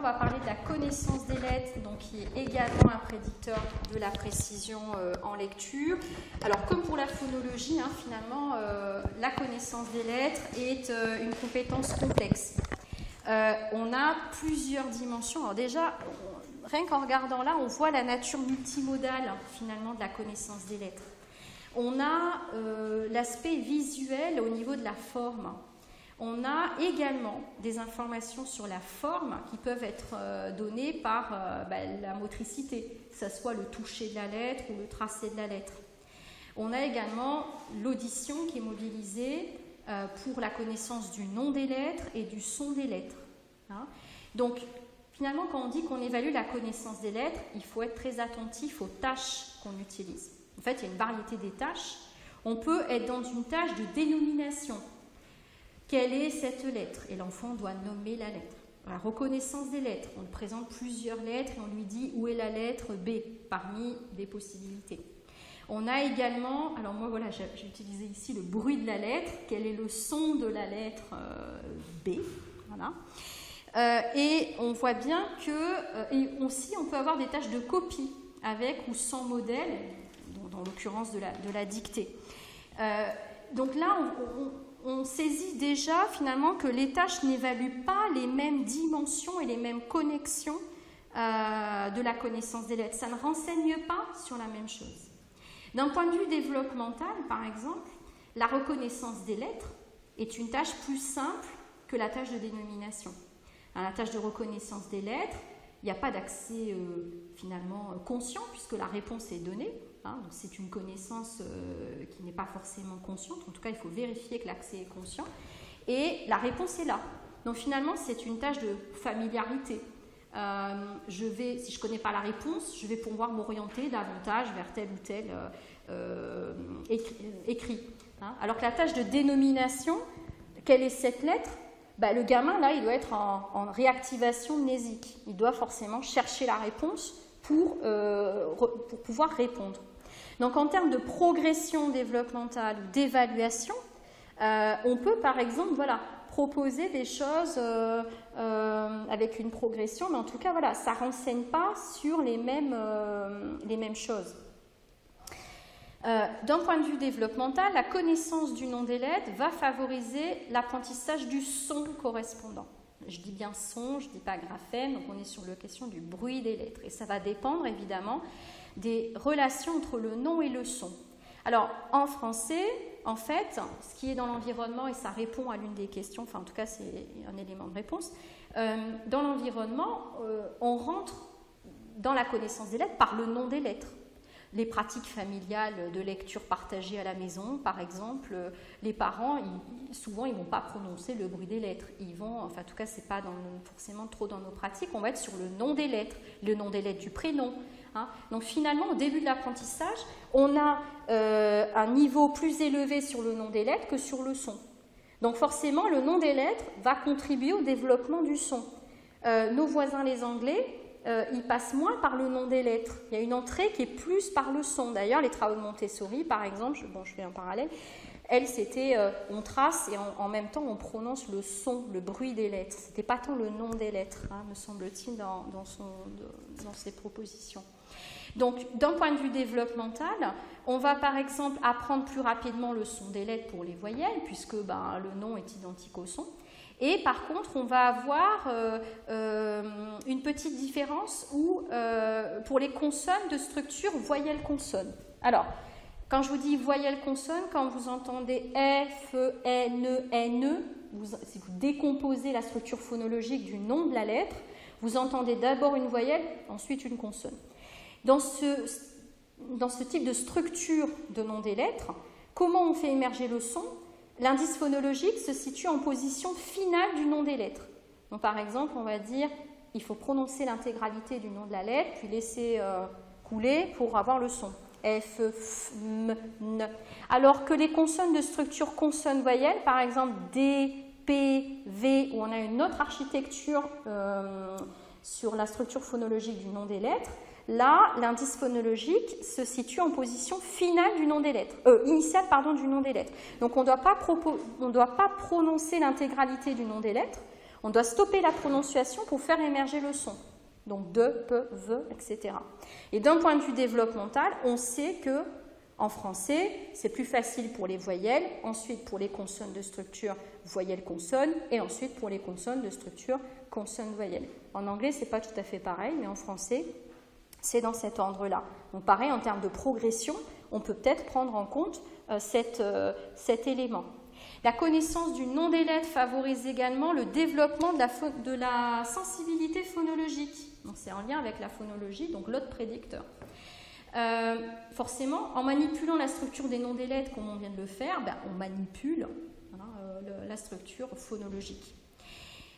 va parler de la connaissance des lettres, donc qui est également un prédicteur de la précision en lecture. Alors, comme pour la phonologie, hein, finalement, la connaissance des lettres est une compétence complexe. On a plusieurs dimensions. Alors déjà, rien qu'en regardant là, on voit la nature multimodale, finalement, de la connaissance des lettres. On a l'aspect visuel au niveau de la forme. On a également des informations sur la forme qui peuvent être données par la motricité, que ce soit le toucher de la lettre ou le tracé de la lettre. On a également l'audition qui est mobilisée pour la connaissance du nom des lettres et du son des lettres. Hein. Donc, finalement, quand on dit qu'on évalue la connaissance des lettres, il faut être très attentif aux tâches qu'on utilise. En fait, il y a une variété des tâches. On peut être dans une tâche de dénomination. Quelle est cette lettre? Et l'enfant doit nommer la lettre. La reconnaissance des lettres. On lui présente plusieurs lettres et on lui dit où est la lettre B parmi des possibilités. On a également, alors moi voilà, j'ai utilisé ici le bruit de la lettre. Quel est le son de la lettre B? Voilà. Et on voit bien que, et aussi on peut avoir des tâches de copie avec ou sans modèle, dans l'occurrence de la dictée. Donc là, on saisit déjà finalement que les tâches n'évaluent pas les mêmes dimensions et les mêmes connexions de la connaissance des lettres. Ça ne renseigne pas sur la même chose. D'un point de vue développemental, par exemple, la reconnaissance des lettres est une tâche plus simple que la tâche de dénomination. Dans la tâche de reconnaissance des lettres, il n'y a pas d'accès finalement conscient puisque la réponse est donnée. Hein, c'est une connaissance qui n'est pas forcément consciente. En tout cas, il faut vérifier que l'accès est conscient. Et la réponse est là. Donc finalement, c'est une tâche de familiarité. Si je ne connais pas la réponse, je vais pouvoir m'orienter davantage vers tel ou tel écrit. Hein. Alors que la tâche de dénomination, quelle est cette lettre? Le gamin, là, il doit être en réactivation mnésique. Il doit forcément chercher la réponse pour pouvoir répondre. Donc, en termes de progression développementale ou d'évaluation, on peut, par exemple, proposer des choses avec une progression, mais en tout cas, ça ne renseigne pas sur les mêmes choses. D'un point de vue développemental, la connaissance du nom des lettres va favoriser l'apprentissage du son correspondant. Je dis bien son, je ne dis pas graphème, donc on est sur la question du bruit des lettres. Et ça va dépendre évidemment des relations entre le nom et le son. Alors, en français, en fait, ce qui est dans l'environnement, et ça répond à l'une des questions, enfin en tout cas c'est un élément de réponse, dans l'environnement, on rentre dans la connaissance des lettres par le nom des lettres. Les pratiques familiales de lecture partagée à la maison, par exemple, les parents, souvent, ils ne vont pas prononcer le bruit des lettres. Ils vont, enfin, en tout cas, ce n'est pas forcément trop dans nos pratiques, on va être sur le nom des lettres, le nom des lettres du prénom. Hein. Donc, finalement, au début de l'apprentissage, on a un niveau plus élevé sur le nom des lettres que sur le son. Donc, forcément, le nom des lettres va contribuer au développement du son. Nos voisins, les Anglais, ils passent moins par le nom des lettres. Il y a une entrée qui est plus par le son. D'ailleurs, les travaux de Montessori, par exemple, je fais un parallèle, elle, c'était on trace et en même temps on prononce le son, le bruit des lettres. Ce n'était pas tant le nom des lettres, hein, me semble-t-il, dans ses propositions. Donc, d'un point de vue développemental, on va par exemple apprendre plus rapidement le son des lettres pour les voyelles, puisque le nom est identique au son. Et par contre, on va avoir une petite différence où, pour les consonnes de structure voyelle-consonne. Alors, quand je vous dis voyelle-consonne, quand vous entendez F, N, N, si vous décomposez la structure phonologique du nom de la lettre, vous entendez d'abord une voyelle, ensuite une consonne. Dans ce type de structure de nom des lettres, comment on fait émerger le son ? L'indice phonologique se situe en position finale du nom des lettres. Donc, par exemple, on va dire il faut prononcer l'intégralité du nom de la lettre, puis laisser couler pour avoir le son. F, F, M, N. Alors que les consonnes de structure consonne-voyelle, par exemple D, P, V, où on a une autre architecture sur la structure phonologique du nom des lettres, là, l'indice phonologique se situe en position finale du nom des lettres, initiale du nom des lettres. Donc, on ne doit pas prononcer l'intégralité du nom des lettres. On doit stopper la prononciation pour faire émerger le son. Donc de, pe, ve, etc. Et d'un point de vue développemental, on sait que en français, c'est plus facile pour les voyelles, ensuite pour les consonnes de structure voyelle-consonne, et ensuite pour les consonnes de structure consonne-voyelle. En anglais, ce n'est pas tout à fait pareil, mais en français, c'est dans cet ordre-là. Donc pareil, en termes de progression, on peut peut-être prendre en compte cet élément. La connaissance du nom des lettres favorise également le développement de la sensibilité phonologique. C'est en lien avec la phonologie, donc l'autre prédicteur. Forcément, en manipulant la structure des noms des lettres, comme on vient de le faire, on manipule la structure phonologique.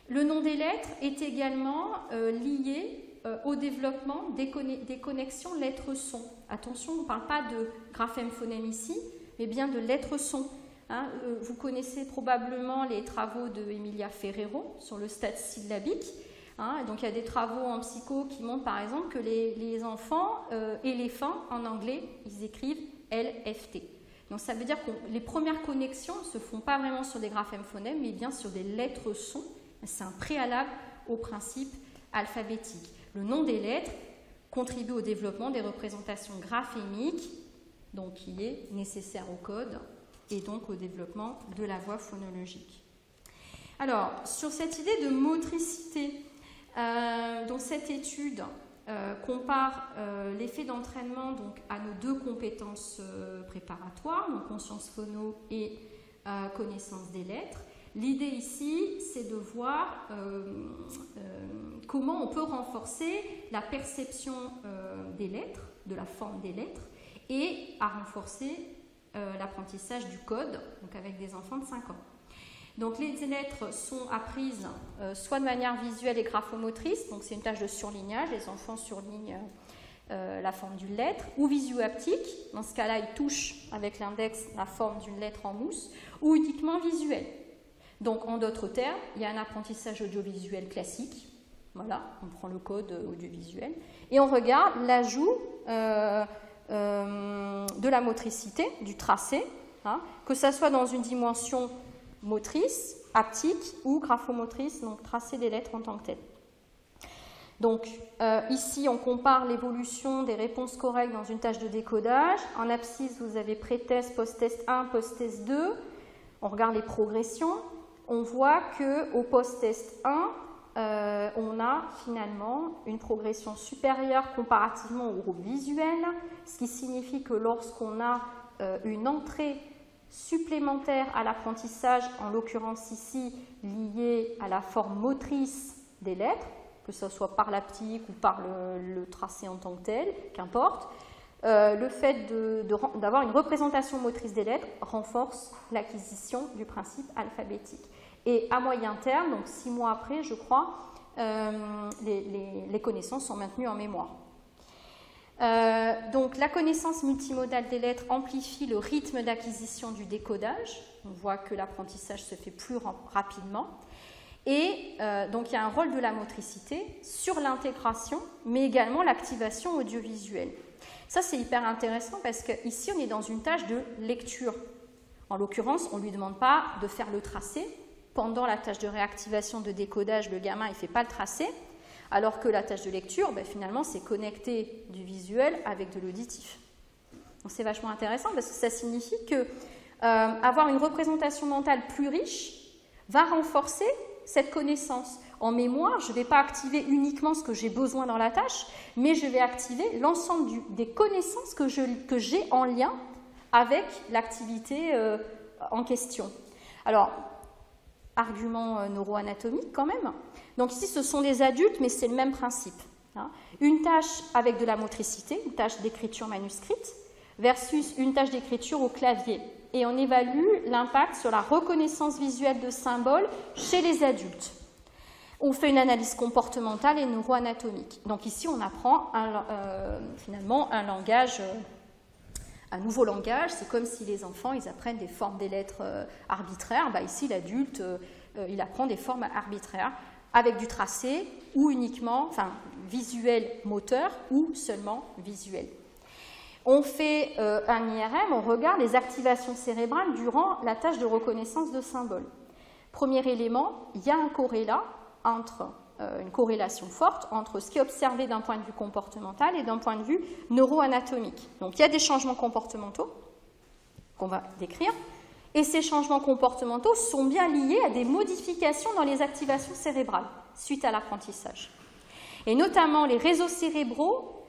Le nom des lettres est également lié au développement des connexions lettres-sons. Attention, on ne parle pas de graphème-phonème ici, mais bien de lettres-sons. Vous connaissez probablement les travaux de Emilia Ferrero sur le stade syllabique. Donc il y a des travaux en psycho qui montrent par exemple que les enfants éléphants en anglais, ils écrivent LFT. Donc ça veut dire que les premières connexions ne se font pas vraiment sur des graphèmes-phonèmes, mais bien sur des lettres-sons. C'est un préalable au principe alphabétique. Le nom des lettres contribue au développement des représentations graphémiques, donc qui est nécessaire au code, et donc au développement de la voix phonologique. Alors, sur cette idée de motricité, donc cette étude compare l'effet d'entraînement donc, à nos deux compétences préparatoires, donc conscience phono et connaissance des lettres. L'idée ici, c'est de voir comment on peut renforcer la perception des lettres, de la forme des lettres, et à renforcer l'apprentissage du code, donc avec des enfants de 5 ans. Donc les lettres sont apprises soit de manière visuelle et graphomotrice, donc c'est une tâche de surlignage, les enfants surlignent la forme d'une lettre, ou visio-haptique, dans ce cas-là ils touchent avec l'index la forme d'une lettre en mousse, ou uniquement visuel. Donc en d'autres termes, il y a un apprentissage audiovisuel classique, voilà, on prend le code audiovisuel, et on regarde l'ajout de la motricité, du tracé, que ça soit dans une dimension motrice, haptique ou graphomotrice, donc tracé des lettres en tant que telles. Donc ici on compare l'évolution des réponses correctes dans une tâche de décodage. En abscisse vous avez pré-test, post-test 1, post-test 2. On regarde les progressions. On voit qu'au post-test 1, on a finalement une progression supérieure comparativement au groupe visuel, ce qui signifie que lorsqu'on a une entrée supplémentaire à l'apprentissage, en l'occurrence ici liée à la forme motrice des lettres, que ce soit par l'haptique ou par le tracé en tant que tel, qu'importe, le fait d'avoir une représentation motrice des lettres renforce l'acquisition du principe alphabétique. Et à moyen terme, donc 6 mois après, je crois, les connaissances sont maintenues en mémoire. Donc la connaissance multimodale des lettres amplifie le rythme d'acquisition du décodage. On voit que l'apprentissage se fait plus rapidement. Et donc il y a un rôle de la motricité sur l'intégration, mais également l'activation audiovisuelle. Ça c'est hyper intéressant parce qu'ici on est dans une tâche de lecture. En l'occurrence, on ne lui demande pas de faire le tracé. Pendant la tâche de réactivation de décodage, le gamin il ne fait pas le tracé. Alors que la tâche de lecture, finalement, c'est connecter du visuel avec de l'auditif. Donc c'est vachement intéressant parce que ça signifie que avoir une représentation mentale plus riche va renforcer cette connaissance. En mémoire, je ne vais pas activer uniquement ce que j'ai besoin dans la tâche, mais je vais activer l'ensemble des connaissances que j'ai en lien avec l'activité en question. Alors, argument neuroanatomique quand même. Donc ici, ce sont des adultes, mais c'est le même principe. Une tâche avec de la motricité, une tâche d'écriture manuscrite, versus une tâche d'écriture au clavier. Et on évalue l'impact sur la reconnaissance visuelle de symboles chez les adultes. On fait une analyse comportementale et neuroanatomique. Donc ici, on apprend finalement un langage, un nouveau langage. C'est comme si les enfants ils apprennent des formes des lettres arbitraires. Ici, l'adulte, il apprend des formes arbitraires avec du tracé ou uniquement, visuel moteur ou seulement visuel. On fait un IRM, on regarde les activations cérébrales durant la tâche de reconnaissance de symboles. Premier élément, il y a un corrélat entre, une corrélation forte entre ce qui est observé d'un point de vue comportemental et d'un point de vue neuroanatomique. Donc il y a des changements comportementaux qu'on va décrire, et ces changements comportementaux sont bien liés à des modifications dans les activations cérébrales suite à l'apprentissage. Et notamment, les réseaux cérébraux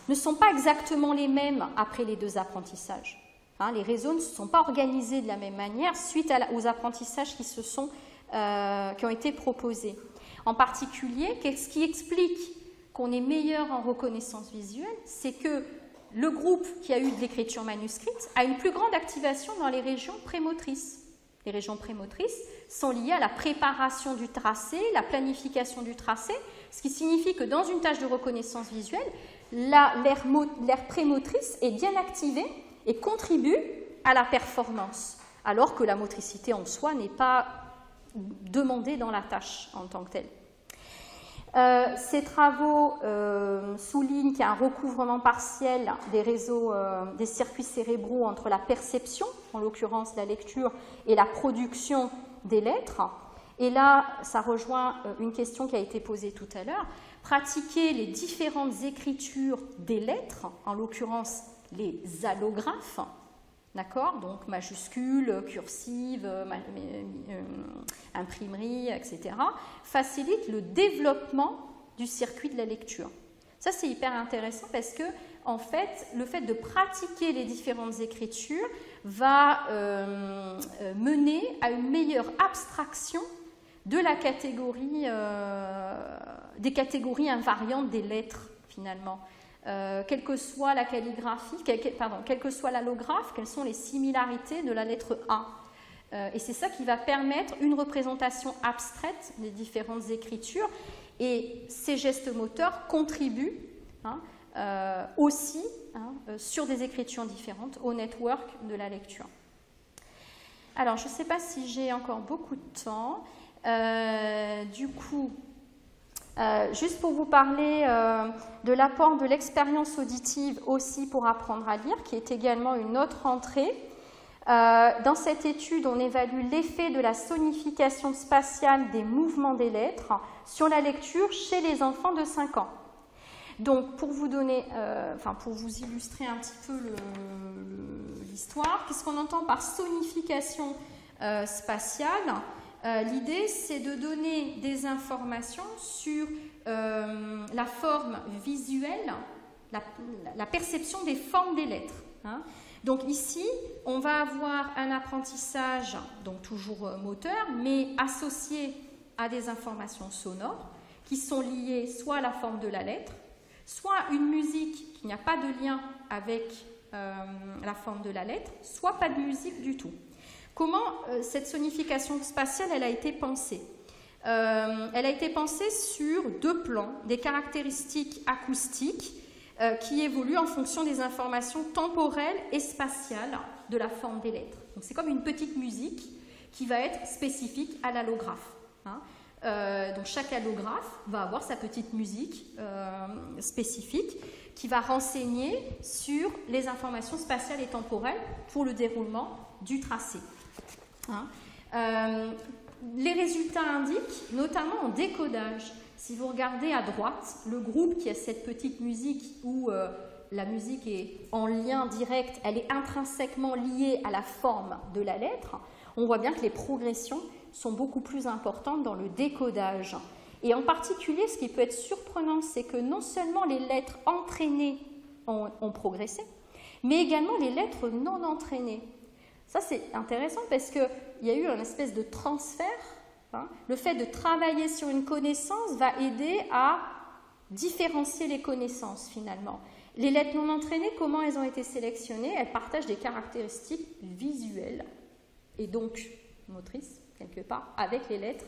ne sont pas exactement les mêmes après les deux apprentissages. Hein, les réseaux ne se sont pas organisés de la même manière suite aux apprentissages qui ont été proposés. En particulier, ce qui explique qu'on est meilleur en reconnaissance visuelle, c'est que le groupe qui a eu de l'écriture manuscrite a une plus grande activation dans les régions prémotrices. Les régions prémotrices sont liées à la préparation du tracé, la planification du tracé, ce qui signifie que dans une tâche de reconnaissance visuelle, l'aire prémotrice est bien activée et contribue à la performance, alors que la motricité en soi n'est pas demandée dans la tâche en tant que telle. Ces travaux soulignent qu'il y a un recouvrement partiel des réseaux, des circuits cérébraux entre la perception, en l'occurrence la lecture, et la production des lettres. Et là, ça rejoint une question qui a été posée tout à l'heure. Pratiquer les différentes écritures des lettres, en l'occurrence les allographes, d'accord, donc majuscules, cursives, imprimerie, etc., facilite le développement du circuit de la lecture. Ça, c'est hyper intéressant parce que, en fait, le fait de pratiquer les différentes écritures va mener à une meilleure abstraction de la catégorie, des catégories invariantes des lettres, finalement. Quelle que soit la calligraphie, quel que soit l'allographe, quelles sont les similarités de la lettre A. Et c'est ça qui va permettre une représentation abstraite des différentes écritures. Et ces gestes moteurs contribuent aussi sur des écritures différentes au network de la lecture. Alors, je ne sais pas si j'ai encore beaucoup de temps. Du coup, juste pour vous parler de l'apport de l'expérience auditive aussi pour apprendre à lire, qui est également une autre entrée. Dans cette étude, on évalue l'effet de la sonification spatiale des mouvements des lettres sur la lecture chez les enfants de 5 ans. Donc, pour vous donner, pour vous illustrer un petit peu l'histoire, qu'est-ce qu'on entend par sonification spatiale ? L'idée, c'est de donner des informations sur la forme visuelle, la perception des formes des lettres. Hein. Donc ici, on va avoir un apprentissage, donc toujours moteur, mais associé à des informations sonores qui sont liées soit à la forme de la lettre, soit à une musique qui n'a pas de lien avec la forme de la lettre, soit pas de musique du tout. Comment cette sonification spatiale elle a été pensée ? Elle a été pensée sur 2 plans, des caractéristiques acoustiques qui évoluent en fonction des informations temporelles et spatiales de la forme des lettres. Donc c'est comme une petite musique qui va être spécifique à l'allographe. Hein. Donc chaque allographe va avoir sa petite musique spécifique qui va renseigner sur les informations spatiales et temporelles pour le déroulement du tracé. Hein. Les résultats indiquent, notamment en décodage, si vous regardez à droite, le groupe qui a cette petite musique où la musique est en lien direct, elle est intrinsèquement liée à la forme de la lettre, on voit bien que les progressions sont beaucoup plus importantes dans le décodage. Et en particulier, ce qui peut être surprenant, c'est que non seulement les lettres entraînées ont progressé, mais également les lettres non entraînées. Ça, c'est intéressant parce qu'il y a eu une espèce de transfert. Hein. Le fait de travailler sur une connaissance va aider à différencier les connaissances, finalement. Les lettres non entraînées, comment elles ont été sélectionnées ? Elles partagent des caractéristiques visuelles et donc motrices, quelque part, avec les lettres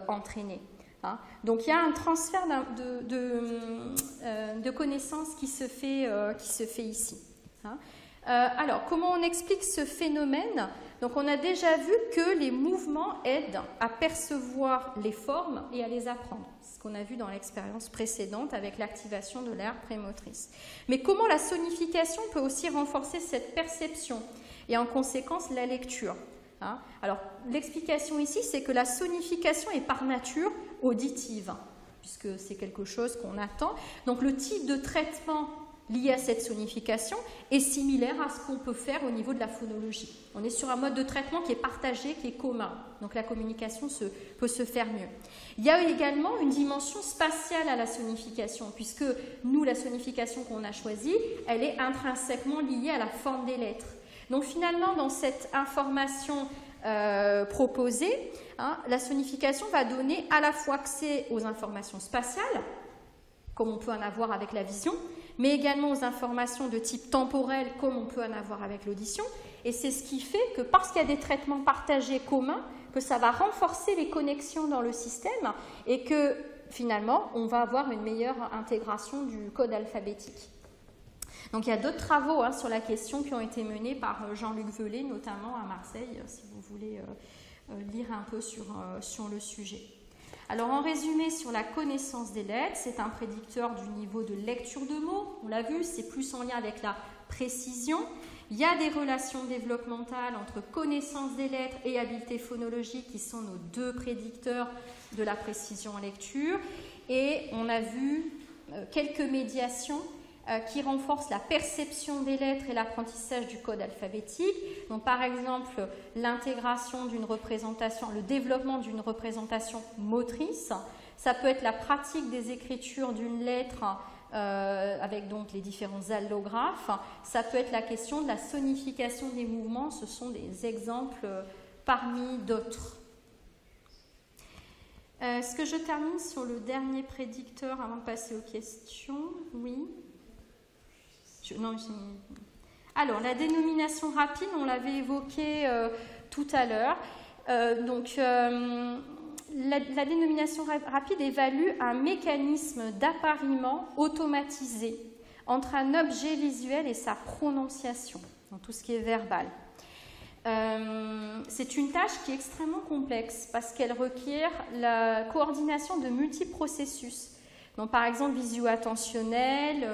entraînées. Hein. Donc, il y a un transfert de connaissances qui se fait ici. Hein. Alors, comment on explique ce phénomène ? Donc, on a déjà vu que les mouvements aident à percevoir les formes et à les apprendre. C'est ce qu'on a vu dans l'expérience précédente avec l'activation de l'aire prémotrice. Mais comment la sonification peut aussi renforcer cette perception et en conséquence la lecture ? Hein. Alors, l'explication ici, c'est que la sonification est par nature auditive, puisque c'est quelque chose qu'on attend. Donc, le type de traitement lié à cette sonification est similaire à ce qu'on peut faire au niveau de la phonologie. On est sur un mode de traitement qui est partagé, qui est commun. Donc la communication peut se faire mieux. Il y a également une dimension spatiale à la sonification, puisque nous, la sonification qu'on a choisie, elle est intrinsèquement liée à la forme des lettres. Donc finalement, dans cette information proposée, hein, la sonification va donner à la fois accès aux informations spatiales, comme on peut en avoir avec la vision, mais également aux informations de type temporel, comme on peut en avoir avec l'audition. Et c'est ce qui fait que, parce qu'il y a des traitements partagés communs, que ça va renforcer les connexions dans le système et que, finalement, on va avoir une meilleure intégration du code alphabétique. Donc, il y a d'autres travaux sur la question qui ont été menés par Jean-Luc Velay, notamment à Marseille, si vous voulez lire un peu sur le sujet. Alors, en résumé, sur la connaissance des lettres, c'est un prédicteur du niveau de lecture de mots. On l'a vu, c'est plus en lien avec la précision. Il y a des relations développementales entre connaissance des lettres et habileté phonologique qui sont nos deux prédicteurs de la précision en lecture. Et on a vu quelques médiations qui renforcent la perception des lettres et l'apprentissage du code alphabétique. Donc, par exemple, l'intégration d'une représentation, le développement d'une représentation motrice. Ça peut être la pratique des écritures d'une lettre avec donc les différents allographes. Ça peut être la question de la sonification des mouvements. Ce sont des exemples parmi d'autres. Est-ce que je termine sur le dernier prédicteur avant de passer aux questions? Oui. Alors, la dénomination rapide, on l'avait évoqué tout à l'heure. La dénomination rapide évalue un mécanisme d'appariement automatisé entre un objet visuel et sa prononciation, dans tout ce qui est verbal. C'est une tâche qui est extrêmement complexe parce qu'elle requiert la coordination de multiples processus. Donc, par exemple, visio-attentionnel,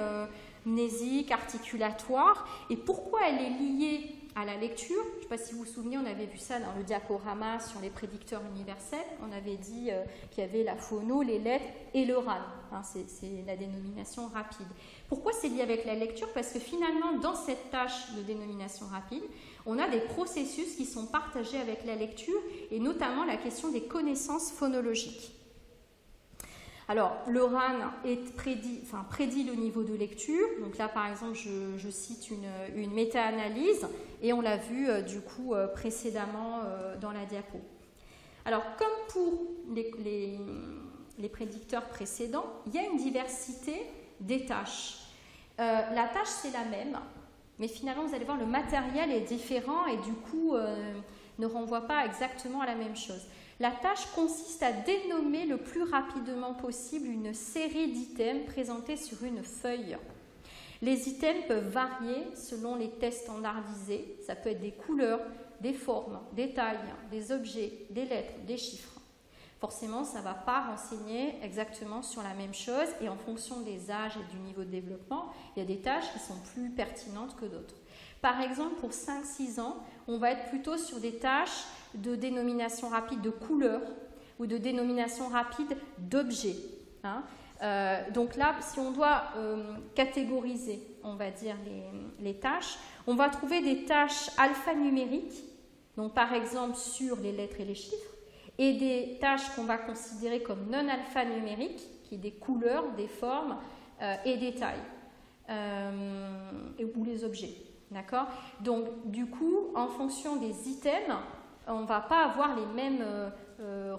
mnésique, articulatoire. Et pourquoi elle est liée à la lecture? Je ne sais pas si vous vous souvenez, on avait vu ça dans le diaporama sur les prédicteurs universels. On avait dit qu'il y avait la phono, les lettres et le RAN. Hein, c'est la dénomination rapide. Pourquoi c'est lié avec la lecture? Parce que finalement, dans cette tâche de dénomination rapide, on a des processus qui sont partagés avec la lecture et notamment la question des connaissances phonologiques. Alors, le RAN prédit le niveau de lecture. Donc là, par exemple, je cite une méta-analyse et on l'a vu du coup précédemment dans la diapo. Alors, comme pour les prédicteurs précédents, il y a une diversité des tâches. La tâche, c'est la même, mais finalement, vous allez voir, le matériel est différent et du coup, ne renvoie pas exactement à la même chose. La tâche consiste à dénommer le plus rapidement possible une série d'items présentés sur une feuille. Les items peuvent varier selon les tests standardisés. Ça peut être des couleurs, des formes, des tailles, des objets, des lettres, des chiffres. Forcément, ça ne va pas renseigner exactement sur la même chose et en fonction des âges et du niveau de développement, il y a des tâches qui sont plus pertinentes que d'autres. Par exemple, pour 5-6 ans, on va être plutôt sur des tâches de dénomination rapide de couleurs ou de dénomination rapide d'objets. Hein. Donc là, si on doit catégoriser, on va dire, les tâches, on va trouver des tâches alphanumériques, donc par exemple sur les lettres et les chiffres, et des tâches qu'on va considérer comme non alphanumériques, qui sont des couleurs, des formes et des tailles, ou les objets. D'accord? Donc, du coup, en fonction des items, on ne va pas avoir les mêmes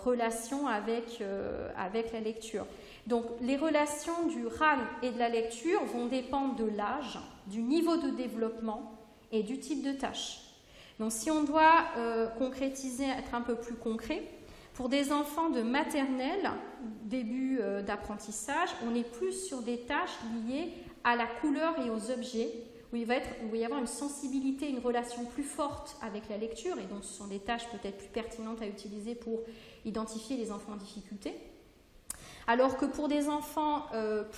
relations avec la lecture. Donc, les relations du RAN et de la lecture vont dépendre de l'âge, du niveau de développement et du type de tâche. Donc, si on doit concrétiser, être un peu plus concret, pour des enfants de maternelle, début d'apprentissage, on est plus sur des tâches liées à la couleur et aux objets, où il va y avoir une sensibilité, une relation plus forte avec la lecture, et donc ce sont des tâches peut-être plus pertinentes à utiliser pour identifier les enfants en difficulté. Alors que pour des enfants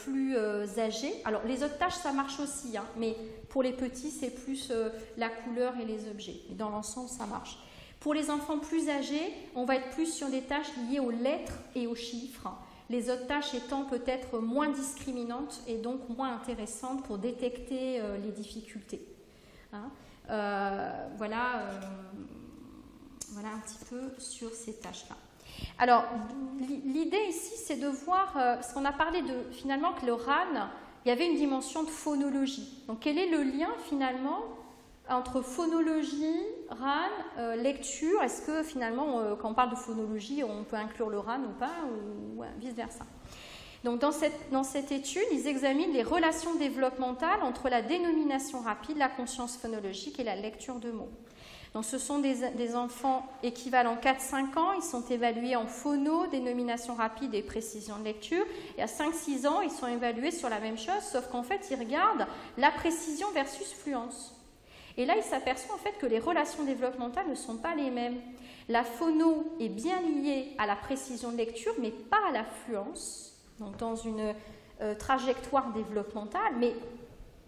plus âgés, alors les autres tâches ça marche aussi, hein, mais pour les petits c'est plus la couleur et les objets, et dans l'ensemble ça marche. Pour les enfants plus âgés, on va être plus sur des tâches liées aux lettres et aux chiffres, les autres tâches étant peut-être moins discriminantes et donc moins intéressantes pour détecter les difficultés. Hein, voilà un petit peu sur ces tâches-là. Alors, l'idée ici, c'est de voir, parce qu'on a parlé finalement que le RAN, il y avait une dimension de phonologie. Donc, quel est le lien finalement entre phonologie, RAN, lecture? Est-ce que finalement, quand on parle de phonologie, on peut inclure le RAN ou pas, ou vice-versa? Donc, dans cette étude, ils examinent les relations développementales entre la dénomination rapide, la conscience phonologique et la lecture de mots. Donc, ce sont des enfants équivalents 4-5 ans, ils sont évalués en phono, dénomination rapide et précision de lecture. Et à 5-6 ans, ils sont évalués sur la même chose, sauf qu'en fait, ils regardent la précision versus fluence. Et là, ils s'aperçoivent en fait que les relations développementales ne sont pas les mêmes. La phono est bien liée à la précision de lecture, mais pas à la fluence, donc dans une trajectoire développementale, mais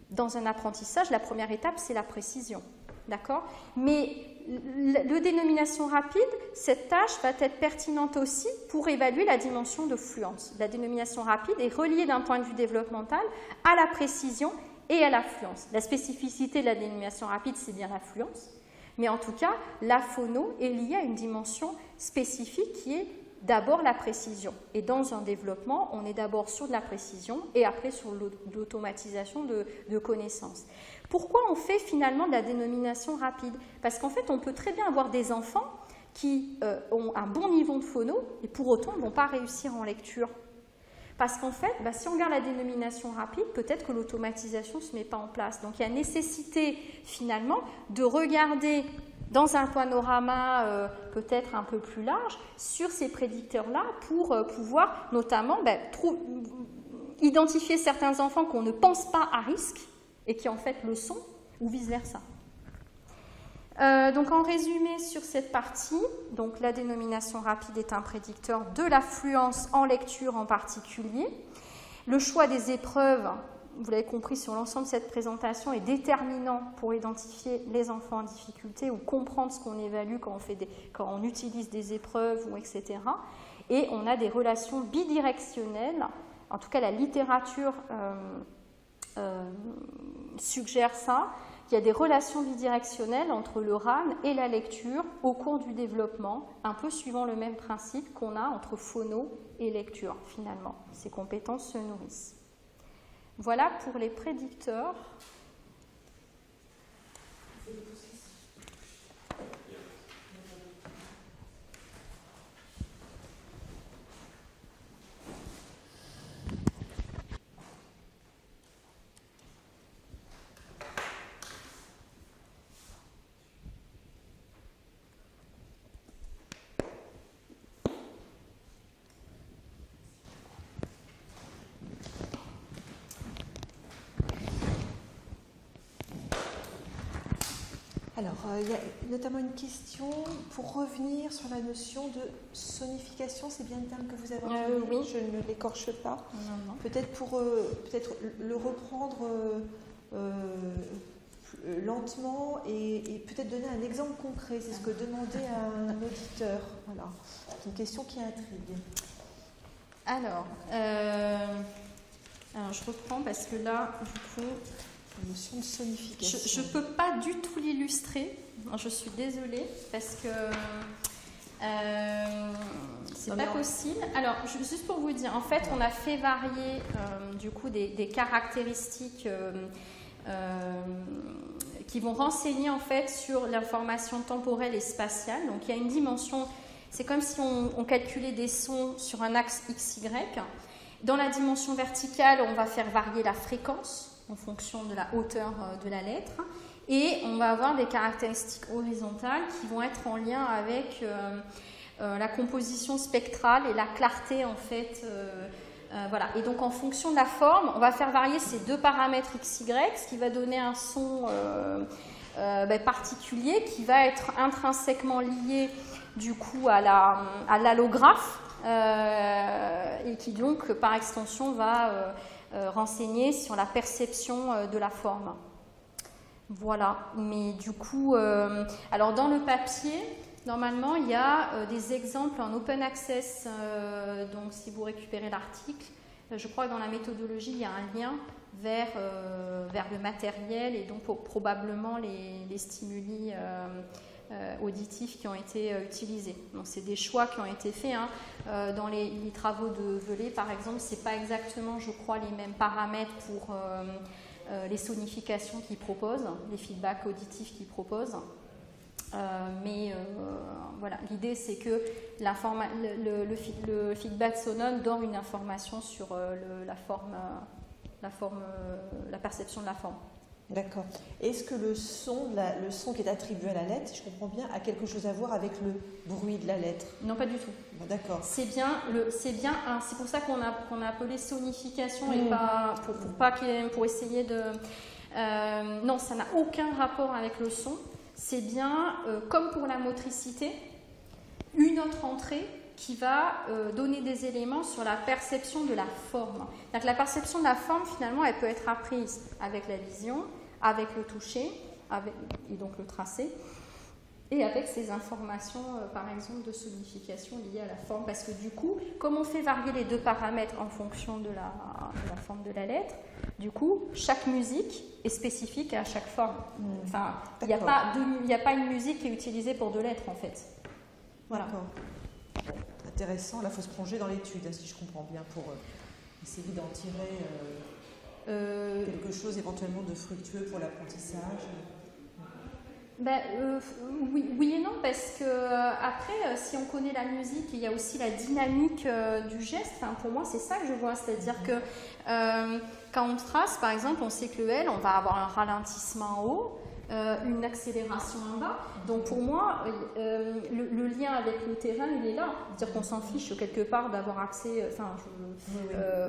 dans un apprentissage, la première étape, c'est la précision. D'accord? Mais le dénomination rapide, cette tâche va être pertinente aussi pour évaluer la dimension de fluence. La dénomination rapide est reliée d'un point de vue développemental à la précision et à la fluence. La spécificité de la dénomination rapide, c'est bien la fluence, mais en tout cas, la phono est liée à une dimension spécifique qui est d'abord la précision. Et dans un développement, on est d'abord sur de la précision et après sur l'automatisation de connaissances. Pourquoi on fait finalement de la dénomination rapide? Parce qu'en fait, on peut très bien avoir des enfants qui ont un bon niveau de phono et pour autant ne vont pas réussir en lecture. Parce qu'en fait, si on regarde la dénomination rapide, peut-être que l'automatisation ne se met pas en place. Donc il y a nécessité finalement de regarder dans un panorama peut-être un peu plus large sur ces prédicteurs-là pour pouvoir notamment identifier certains enfants qu'on ne pense pas à risque et qui en fait le sont, ou vice-versa. Donc en résumé sur cette partie, donc la dénomination rapide est un prédicteur de l'affluence en lecture en particulier. Le choix des épreuves, vous l'avez compris sur l'ensemble de cette présentation, est déterminant pour identifier les enfants en difficulté ou comprendre ce qu'on évalue quand on utilise des épreuves, ou etc. Et on a des relations bidirectionnelles, en tout cas la littérature suggère ça. Il y a des relations bidirectionnelles entre le RAN et la lecture au cours du développement, un peu suivant le même principe qu'on a entre phono et lecture, finalement. Ces compétences se nourrissent. Voilà pour les prédicteurs. Alors, il y a notamment une question pour revenir sur la notion de sonification. C'est bien le terme que vous avez employé, oui. Je ne l'écorche pas. Non. Peut-être pour le reprendre lentement et peut-être donner un exemple concret. C'est ce que demandait un auditeur. Voilà. C'est une question qui intrigue. Alors, je reprends parce que là, du coup, La notion de sonification. je ne peux pas du tout l'illustrer. Je suis désolée parce que c'est pas possible. Alors, juste pour vous dire, en fait, on a fait varier du coup des caractéristiques qui vont renseigner en fait sur l'information temporelle et spatiale. Donc, il y a une dimension. C'est comme si on calculait des sons sur un axe XY. Dans la dimension verticale, on va faire varier la fréquence en fonction de la hauteur de la lettre. Et on va avoir des caractéristiques horizontales qui vont être en lien avec la composition spectrale et la clarté, en fait. Voilà. Et donc, en fonction de la forme, on va faire varier ces deux paramètres XY, ce qui va donner un son particulier qui va être intrinsèquement lié, du coup, à l'allographe et qui, donc, par extension, va renseigner sur la perception de la forme. Voilà, mais du coup, alors dans le papier, Normalement, il y a des exemples en open access, donc si vous récupérez l'article, je crois que dans la méthodologie, il y a un lien vers le matériel et donc probablement les stimuli auditifs qui ont été utilisés. Donc c'est des choix qui ont été faits. Dans les travaux de Velay, par exemple, ce n'est pas exactement, je crois, les mêmes paramètres pour les sonifications qu'ils proposent, les feedbacks auditifs qu'ils proposent. Mais voilà, l'idée c'est que le feedback sonore donne une information sur la perception de la forme. D'accord. Est-ce que le son qui est attribué à la lettre, si je comprends bien, a quelque chose à voir avec le bruit de la lettre? Non, pas du tout. D'accord. C'est pour ça qu'on a appelé sonification et pas pour essayer de. Non, ça n'a aucun rapport avec le son. C'est bien, comme pour la motricité, une autre entrée qui va donner des éléments sur la perception de la forme. Donc, la perception de la forme, finalement, elle peut être apprise avec la vision, avec le toucher, et donc le tracé, et avec ces informations, par exemple, de sonification liées à la forme. Parce que du coup, comme on fait varier les deux paramètres en fonction de la forme de la lettre, du coup, chaque musique est spécifique à chaque forme. Enfin, il n'y a pas une musique qui est utilisée pour deux lettres, en fait. Voilà. D'accord. Intéressant. Là, il faut se plonger dans l'étude, si je comprends bien, pour essayer d'en tirer quelque chose éventuellement de fructueux pour l'apprentissage. Oui et non, parce que après, si on connaît la musique, il y a aussi la dynamique du geste. Enfin, pour moi, c'est ça que je vois. C'est-à-dire que quand on trace, par exemple, on sait que le L, on va avoir un ralentissement en haut, une accélération en bas. Donc pour moi, le lien avec le terrain, il est là. C'est-à-dire qu'on s'en fiche quelque part d'avoir accès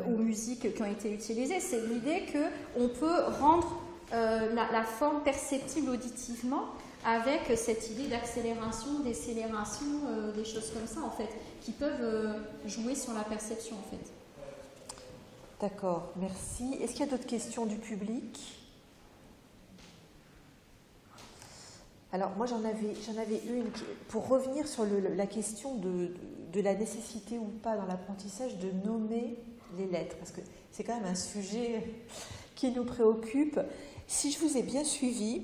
aux musiques qui ont été utilisées. C'est l'idée qu'on peut rendre la forme perceptible auditivement avec cette idée d'accélération, décélération, des choses comme ça en fait, qui peuvent jouer sur la perception en fait. D'accord, merci. Est-ce qu'il y a d'autres questions du public? Alors moi j'en avais une pour revenir sur la question de la nécessité ou pas dans l'apprentissage de nommer les lettres, parce que c'est quand même un sujet qui nous préoccupe. Si je vous ai bien suivi,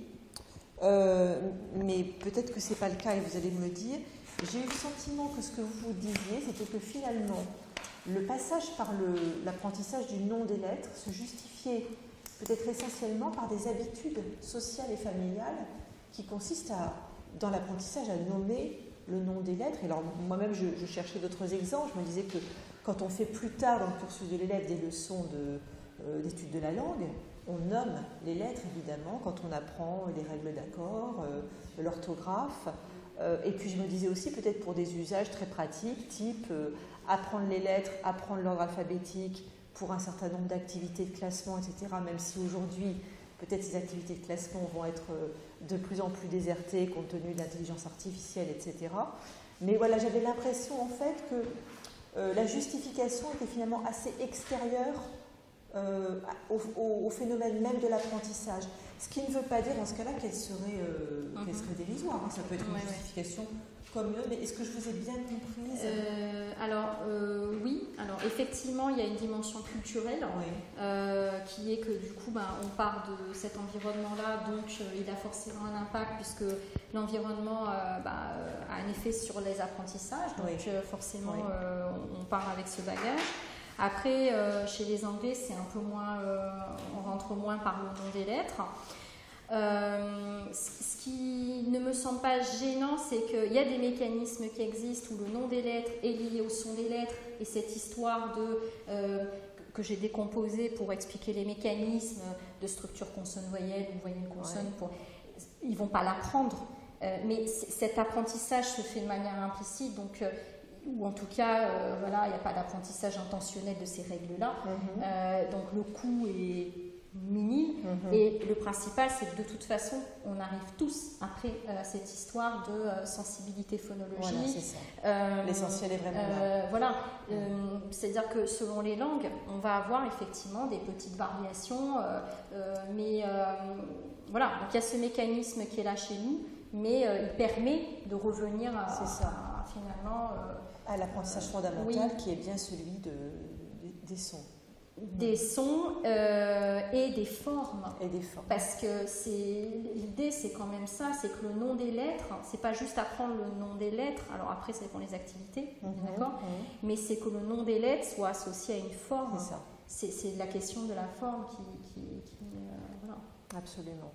mais peut-être que ce n'est pas le cas et vous allez me le dire, j'ai eu le sentiment que ce que vous disiez, c'était que finalement, le passage par l'apprentissage du nom des lettres se justifiait peut-être essentiellement par des habitudes sociales et familiales qui consistent dans l'apprentissage à nommer le nom des lettres. Et alors moi-même, je cherchais d'autres exemples. Je me disais que quand on fait plus tard dans le cursus de l'élève des leçons d'études de la langue, on nomme les lettres, évidemment, quand on apprend les règles d'accord, l'orthographe. Et puis je me disais aussi, peut-être pour des usages très pratiques, type apprendre les lettres, apprendre l'ordre alphabétique pour un certain nombre d'activités de classement, etc. Même si aujourd'hui, peut-être ces activités de classement vont être de plus en plus désertées compte tenu de l'intelligence artificielle, etc. Mais voilà, j'avais l'impression en fait que la justification était finalement assez extérieure au phénomène même de l'apprentissage. Ce qui ne veut pas dire dans ce cas-là qu'elle serait dérisoire. Ça peut être une justification comme une autre, mais est-ce que je vous ai bien comprise? Oui. Alors effectivement, il y a une dimension culturelle qui est que du coup, on part de cet environnement-là, donc il a forcément un impact puisque l'environnement a un effet sur les apprentissages, donc forcément on part avec ce bagage. Après, chez les Anglais, c'est un peu moins, on rentre moins par le nom des lettres. Ce qui ne me semble pas gênant, c'est qu'il y a des mécanismes qui existent où le nom des lettres est lié au son des lettres et cette histoire que j'ai décomposée pour expliquer les mécanismes de structure consonne-voyelle ou voyelle-consonne, ils ne vont pas l'apprendre, mais cet apprentissage se fait de manière implicite, donc ou en tout cas, il n'y a pas d'apprentissage intentionnel de ces règles-là. Donc le coût est minime. Et le principal, c'est que de toute façon, on arrive tous après cette histoire de sensibilité phonologique. Voilà, c'est ça. L'essentiel est vraiment là. C'est-à-dire que selon les langues, on va avoir effectivement des petites variations. Mais voilà, donc il y a ce mécanisme qui est là chez nous. mais il permet de revenir finalement à l'apprentissage fondamental qui est bien celui des sons. Des sons et des formes. Et des formes. Parce que l'idée, c'est quand même ça, c'est que le nom des lettres, c'est pas juste apprendre le nom des lettres, alors après, ça dépend des activités, d'accord, mais c'est que le nom des lettres soit associé à une forme. C'est ça. C'est la question de la forme qui voilà. Absolument.